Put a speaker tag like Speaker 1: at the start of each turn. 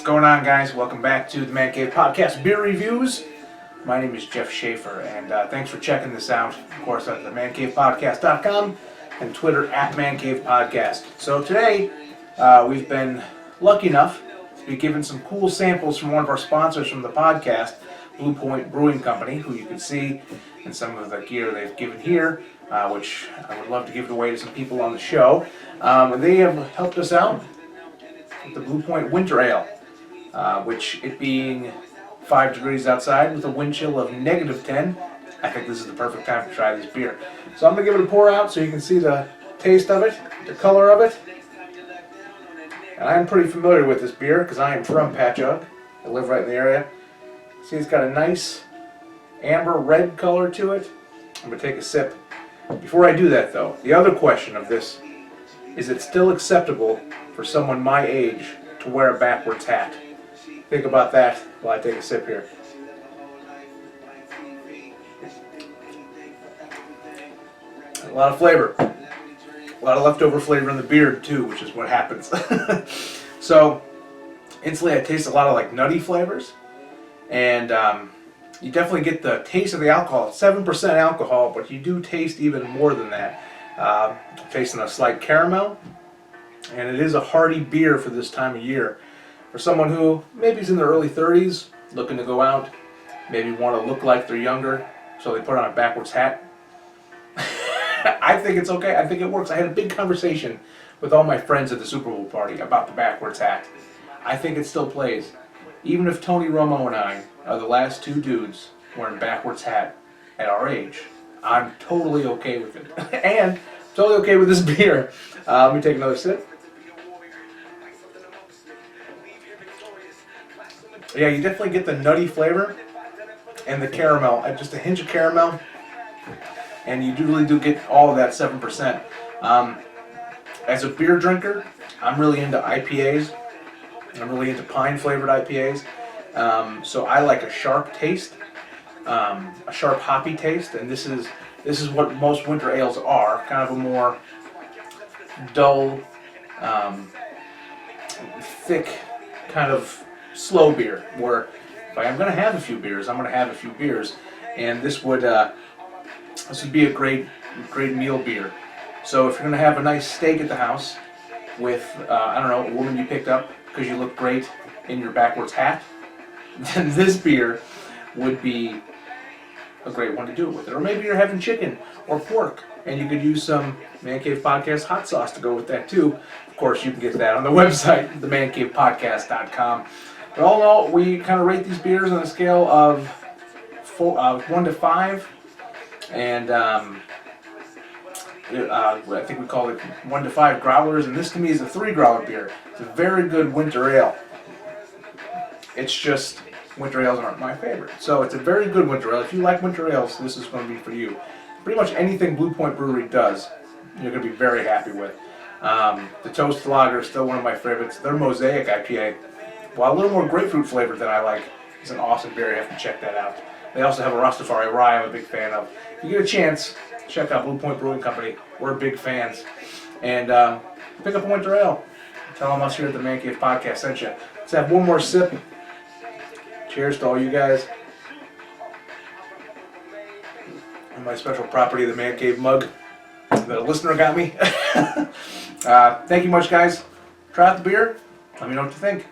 Speaker 1: What's going on, guys? Welcome back to the Man Cave Podcast Beer Reviews. My name is Jeff Schaeffer, and thanks for checking this out, of course, at the mancavepodcast.com and Twitter at mancavepodcast. So today, we've been lucky enough to be given some cool samples from one of our sponsors from the podcast, Blue Point Brewing Company, who you can see in some of the gear they've given here, which I would love to give it away to some people on the show. And they have helped us out with the Blue Point Winter Ale, which, it being 5 degrees outside with a wind chill of -10, I think this is the perfect time to try this beer. So I'm going to give it a pour out so you can see the taste of it, the color of it. And I'm pretty familiar with this beer because I am from Patchogue. I live right in the area. See, it's got a nice amber red color to it. I'm going to take a sip. Before I do that, though, the other question of this, is it still acceptable for someone my age to wear a backwards hat? Think about that while I take a sip here. A lot of flavor. A lot of leftover flavor in the beard too, which is what happens. So, instantly I taste a lot of like nutty flavors. And you definitely get the taste of the alcohol. It's 7% alcohol, but you do taste even more than that. Tasting a slight caramel. And it is a hearty beer for this time of year. For someone who maybe is in their early 30s, looking to go out, maybe want to look like they're younger, so they put on a backwards hat. I think it's okay. I think it works. I had a big conversation with all my friends at the Super Bowl party about the backwards hat. I think it still plays. Even if Tony Romo and I are the last two dudes wearing backwards hat at our age, I'm totally okay with it. And totally okay with this beer. Let me take another sip. Yeah, you definitely get the nutty flavor and the caramel, just a hint of caramel, and you really do get all of that 7%. As a beer drinker, I'm really into IPAs. I'm really into pine-flavored IPAs. So I like a sharp taste, a sharp hoppy taste, and this is what most winter ales are, kind of a more dull, thick, kind of slow beer, where if I am going to have a few beers, I'm going to have a few beers, and this would be a great meal beer. So if you're going to have a nice steak at the house with, I don't know, a woman you picked up because you look great in your backwards hat, then this beer would be a great one to do it with it. Or maybe you're having chicken or pork, and you could use some Man Cave Podcast hot sauce to go with that too. Of course, you can get that on the website, themancavepodcast.com. But all in all, we kind of rate these beers on a scale of 1 to 5, and I think we call it 1 to 5 growlers, and this to me is a 3 growler beer. It's a very good winter ale. It's just, winter ales aren't my favorite. So it's a very good winter ale. If you like winter ales, this is going to be for you. Pretty much anything Blue Point Brewery does, you're going to be very happy with. The Toast Lager is still one of my favorites. Their Mosaic IPA, while a little more grapefruit flavored than I like, is an awesome beer. You have to check that out. They also have a Rastafari Rye I'm a big fan of. If you get a chance, check out Blue Point Brewing Company. We're big fans. And pick up a winter ale. Tell them us here at the Man Cave Podcast sent you. Let's have one more sip. Cheers to all you guys. And my special property, the Man Cave mug that a listener got me. Thank you much, guys. Try out the beer. Let me know what you think.